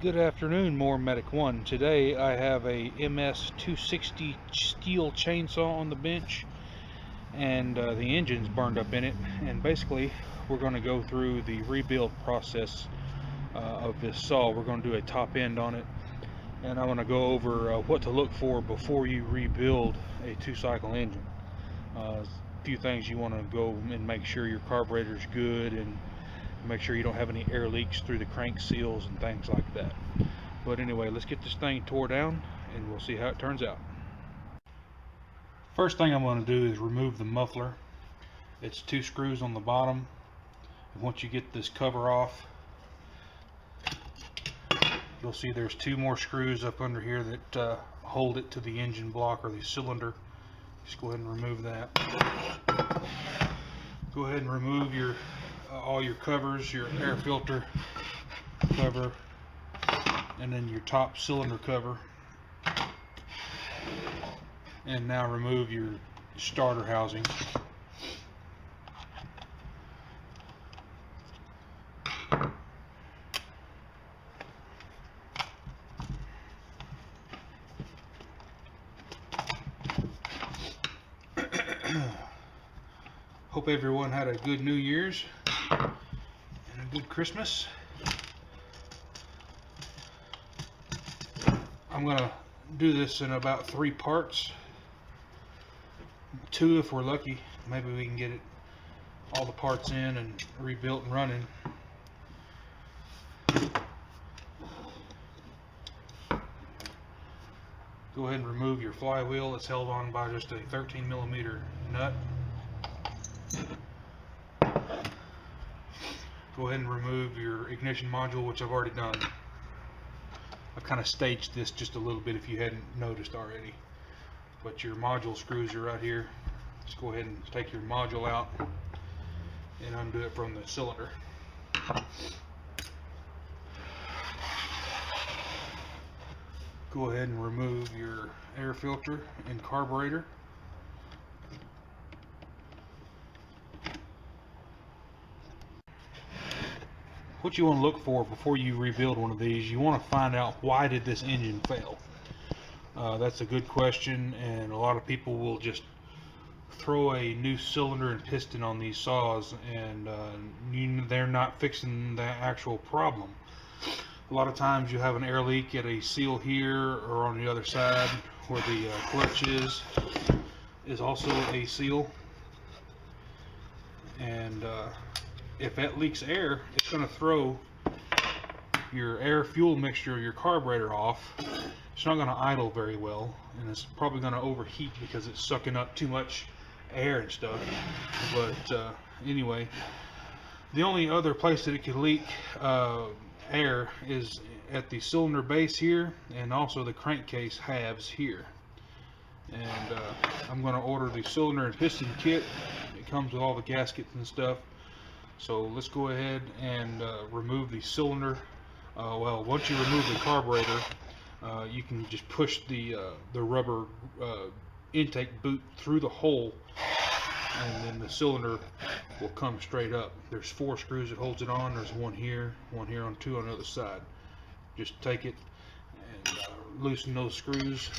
Good afternoon, more Medic 1. Today I have a ms260 STIHL chainsaw on the bench, and the engine's burned up in it, and basically we're going to go through the rebuild process of this saw. We're going to do a top end on it, and I'm going to go over what to look for before you rebuild a 2-cycle engine. A few things you want to go and make sure your carburetor's good, and make sure you don't have any air leaks through the crank seals and things like that. But anyway, let's get this thing tore down and we'll see how it turns out. First thing I'm going to do is remove the muffler. It's 2 screws on the bottom. And once you get this cover off, you'll see there's 2 more screws up under here that hold it to the engine block or the cylinder. Just go ahead and remove that. Go ahead and remove your all your covers, your air filter cover, and then your top cylinder cover. And now remove your starter housing. Hope everyone had a good New Year's and a good Christmas. I'm going to do this in about 3 parts. 2 if we're lucky. Maybe we can get it all the parts in and rebuilt and running. Go ahead and remove your flywheel. It's held on by just a 13mm nut. Go ahead and remove your ignition module, which I've already done. I've kind of staged this just a little bit if you hadn't noticed already. But your module screws are right here. Just go ahead and take your module out and undo it from the cylinder. Go ahead and remove your air filter and carburetor. What you want to look for before you rebuild one of these, you want to find out, why did this engine fail? That's a good question, and a lot of people will just throw a new cylinder and piston on these saws, and they're not fixing the actual problem. A lot of times you have an air leak at a seal here or on the other side where the clutch is also a seal, and if that leaks air, it's going to throw your air fuel mixture, your carburetor off. It's not going to idle very well, and it's probably going to overheat because it's sucking up too much air and stuff. But anyway, the only other place that it could leak air is at the cylinder base here, and also the crankcase halves here. And I'm going to order the cylinder and piston kit. It comes with all the gaskets and stuff. So let's go ahead and remove the cylinder. Well, once you remove the carburetor, you can just push the rubber intake boot through the hole, and then the cylinder will come straight up. There's 4 screws that holds it on. There's one here, on 2 on the other side. Just take it and loosen those screws.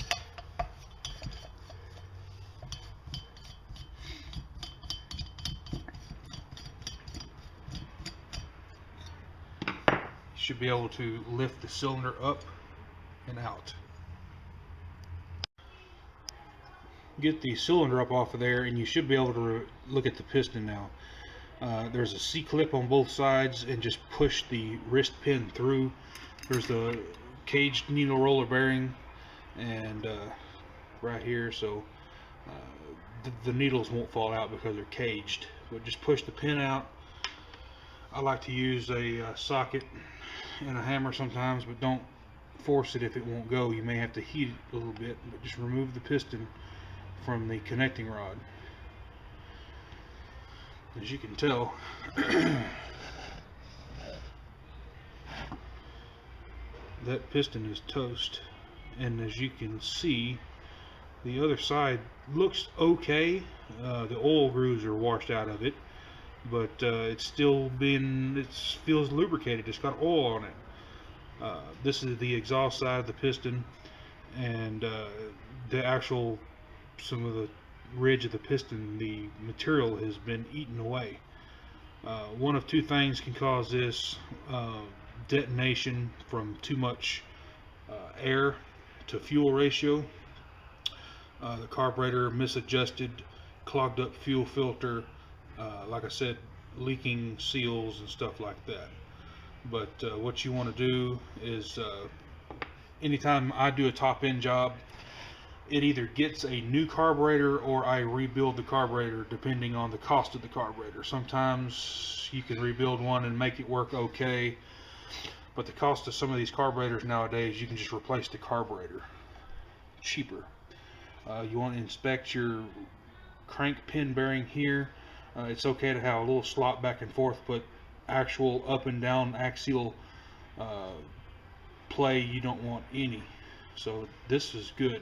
Should be able to lift the cylinder up and out. Get the cylinder up off of there, and you should be able to look at the piston now. There's a C-clip on both sides, and just push the wrist pin through. There's the caged needle roller bearing, and right here, so the needles won't fall out because they're caged. But just push the pin out. I like to use a socket and a hammer sometimes, but don't force it if it won't go. You may have to heat it a little bit, but just remove the piston from the connecting rod. As you can tell, that piston is toast, and as you can see, the other side looks okay. The oil grooves are washed out of it, but it's still feels lubricated. It's got oil on it. This is the exhaust side of the piston, and the actual, some of the ridge of the piston, the material has been eaten away. One of two things can cause this: detonation from too much air to fuel ratio, the carburetor misadjusted, clogged up fuel filter, like I said, leaking seals and stuff like that. But what you want to do is, anytime I do a top end job, it either gets a new carburetor or I rebuild the carburetor depending on the cost of the carburetor. Sometimes you can rebuild one and make it work okay, but the cost of some of these carburetors nowadays, you can just replace the carburetor cheaper. You want to inspect your crank pin bearing here. It's okay to have a little slot back and forth, but actual up and down axial play, you don't want any. So this is good.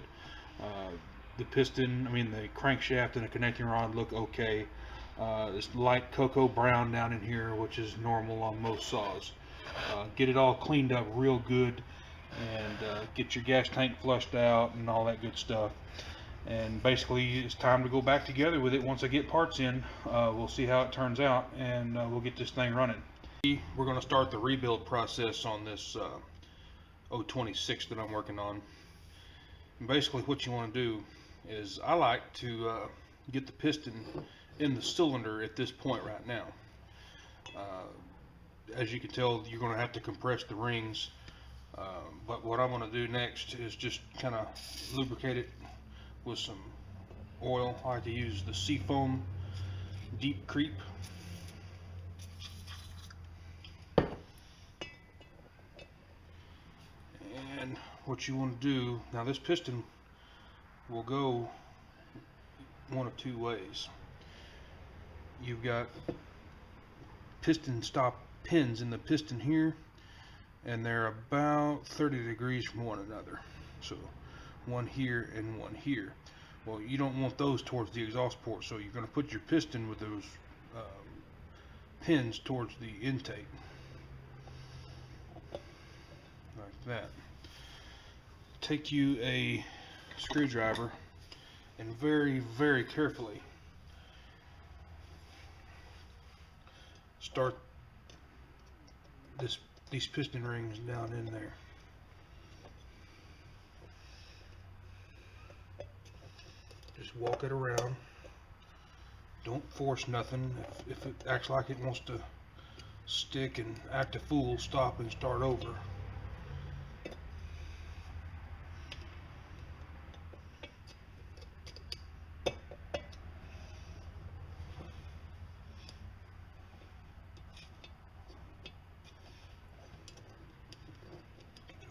The piston, the crankshaft and the connecting rod look okay. It's light cocoa brown down in here, which is normal on most saws. Get it all cleaned up real good, and get your gas tank flushed out and all that good stuff. And basically it's time to go back together with it. Once I get parts in, we'll see how it turns out, and we'll get this thing running. We're going to start the rebuild process on this 026 that I'm working on. And basically what you want to do is, I like to get the piston in the cylinder at this point right now. As you can tell, you're going to have to compress the rings, but what I'm going to do next is just kind of lubricate it with some oil. I like to use the Seafoam Deep Creep. And what you want to do now, this piston will go one of two ways. You've got piston stop pins in the piston here, and they're about 30 degrees from one another. So one here and one here. Well, you don't want those towards the exhaust port, so you're going to put your piston with those pins towards the intake, like that. Take you a screwdriver and very, very carefully start these piston rings down in there. Just walk it around. Don't force nothing. If it acts like it wants to stick and act a fool, stop and start over.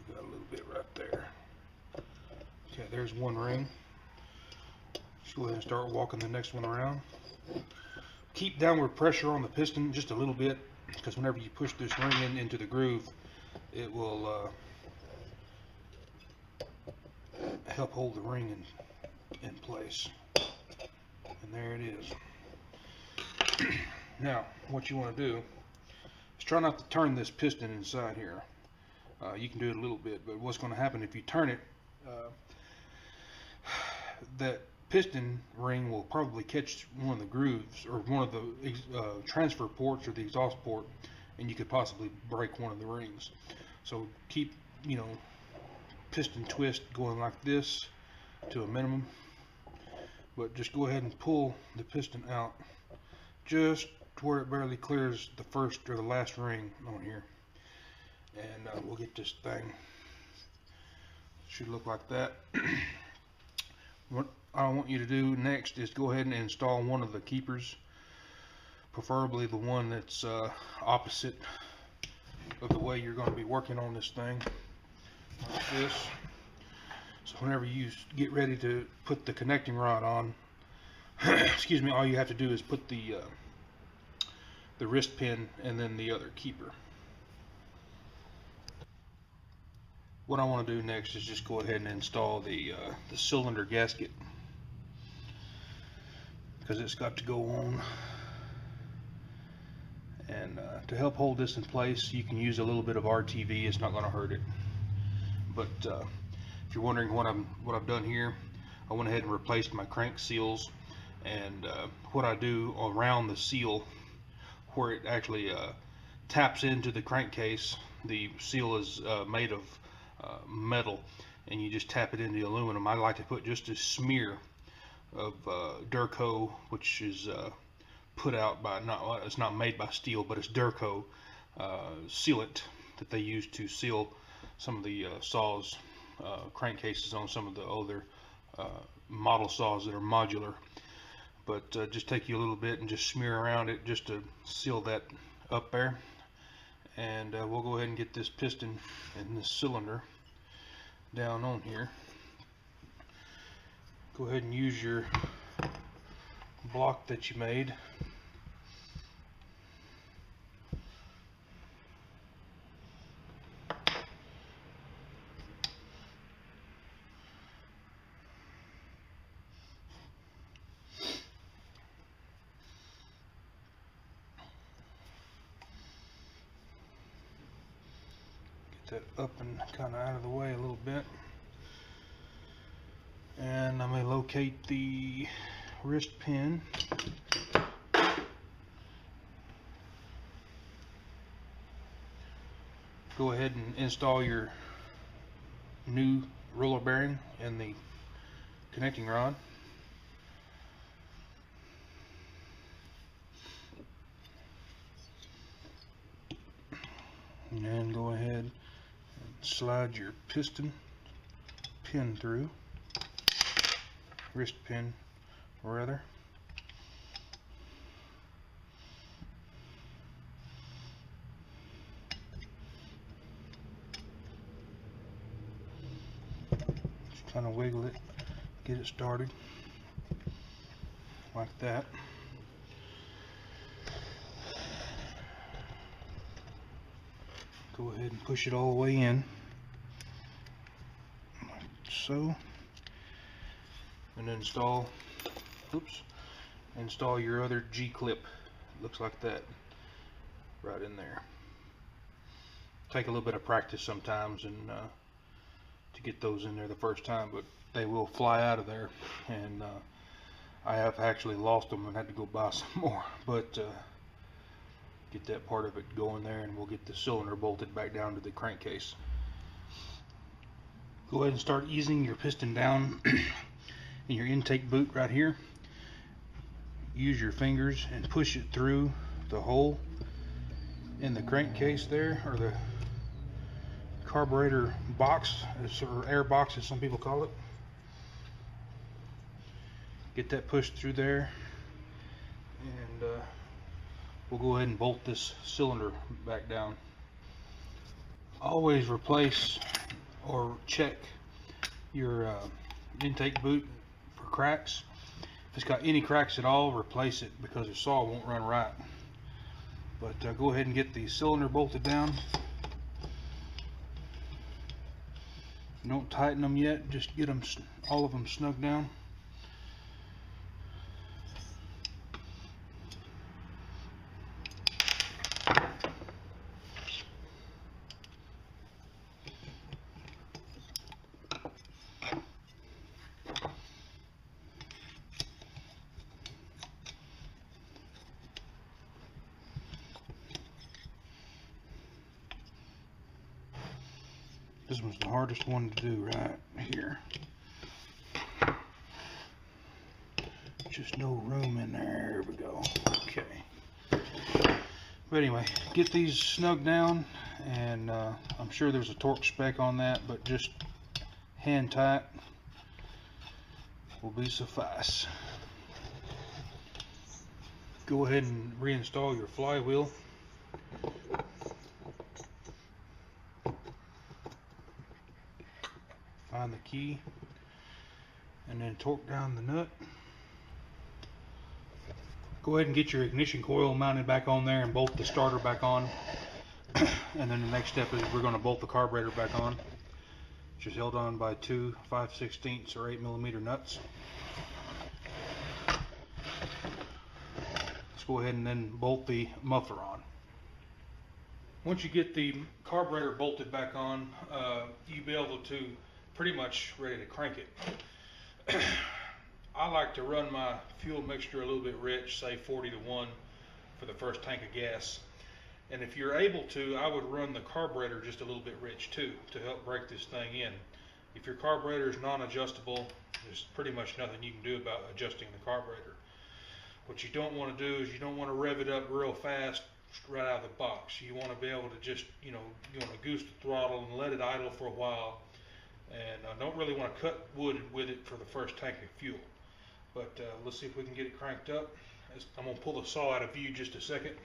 Got a little bit right there. Okay, there's one ring. Just go ahead and start walking the next one around. Keep downward pressure on the piston just a little bit, because whenever you push this ring into the groove, it will help hold the ring in place. And there it is. Now, what you want to do is try not to turn this piston inside here. You can do it a little bit, but what's going to happen if you turn it, that piston ring will probably catch one of the grooves or one of the transfer ports or the exhaust port, and you could possibly break one of the rings. So keep, piston twist going like this to a minimum, but just go ahead and pull the piston out just to where it barely clears the first or the last ring on here, and we'll get this thing. Should look like that. What I want you to do next is go ahead and install one of the keepers, preferably the one that's opposite of the way you're going to be working on this thing, like this. So whenever you get ready to put the connecting rod on, excuse me, all you have to do is put the wrist pin and then the other keeper. What I want to do next is just go ahead and install the cylinder gasket, because it's got to go on. And to help hold this in place, you can use a little bit of RTV. It's not going to hurt it. But if you're wondering what I've done here, I went ahead and replaced my crank seals. And what I do around the seal, where it actually taps into the crankcase, the seal is made of metal, and you just tap it into the aluminum. I like to put just a smear of Durco, which is put out by, it's not made by STIHL, but it's Durco sealant that they use to seal some of the saws, crankcases on some of the older model saws that are modular. But just take you a little bit and just smear around it just to seal that up there. And we'll go ahead and get this piston and this cylinder down on here. Go ahead and use your block that you made. That up and kind of out of the way a little bit, and I'm going to locate the wrist pin. Go ahead and install your new roller bearing in the connecting rod. And then go ahead, slide your piston pin through, wrist pin rather. Just kind of wiggle it, get it started like that. Go ahead and push it all the way in, like so, and install your other G-clip. Looks like that right in there. Take a little bit of practice sometimes and to get those in there the first time, but they will fly out of there, and I have actually lost them and had to go buy some more. But get that part of it going there, and we'll get the cylinder bolted back down to the crankcase. Go ahead and start easing your piston down in your intake boot right here. Use your fingers and push it through the hole in the crankcase there, or the carburetor box, or air box as some people call it. Get that pushed through there, and we'll go ahead and bolt this cylinder back down. Always replace or check your intake boot for cracks. If it's got any cracks at all, replace it, because the saw won't run right. But go ahead and get the cylinder bolted down. Don't tighten them yet, just get them, all of them, snug down. This was the hardest one to do right here. Just no room in there. There we go. Okay. But anyway, get these snug down, and I'm sure there's a torque spec on that, but just hand tight will be suffice. Go ahead and reinstall your flywheel. Find the key and then torque down the nut. Go ahead and get your ignition coil mounted back on there and bolt the starter back on. And then the next step is we're going to bolt the carburetor back on, which is held on by two 5/16 or 8mm nuts. Let's go ahead and then bolt the muffler on. Once you get the carburetor bolted back on, you'll be able to pretty much ready to crank it. I like to run my fuel mixture a little bit rich, say 40-1 for the first tank of gas. And if you're able to, I would run the carburetor just a little bit rich too to help break this thing in. If your carburetor is non-adjustable, there's pretty much nothing you can do about adjusting the carburetor. What you don't want to do is you don't want to rev it up real fast right out of the box. You want to be able to just, you want to goose the throttle and let it idle for a while. And don't really want to cut wood with it for the first tank of fuel. But let's see if we can get it cranked up. I'm going to pull the saw out of view just a second.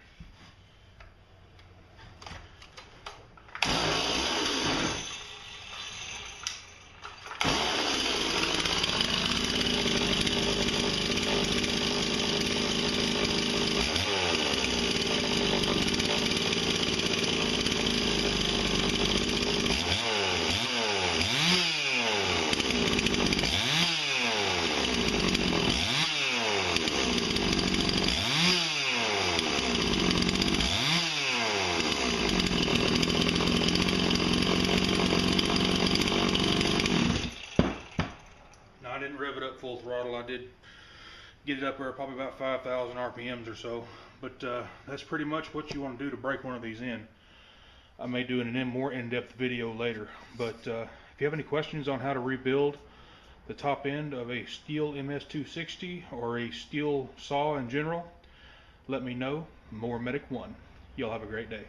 I didn't rev it up full throttle. I did get it up there probably about 5,000 RPMs or so, but that's pretty much what you want to do to break one of these in. I may do a more in-depth video later, but if you have any questions on how to rebuild the top end of a STIHL ms260 or a STIHL saw in general, let me know. More Medic 1. Y'all have a great day.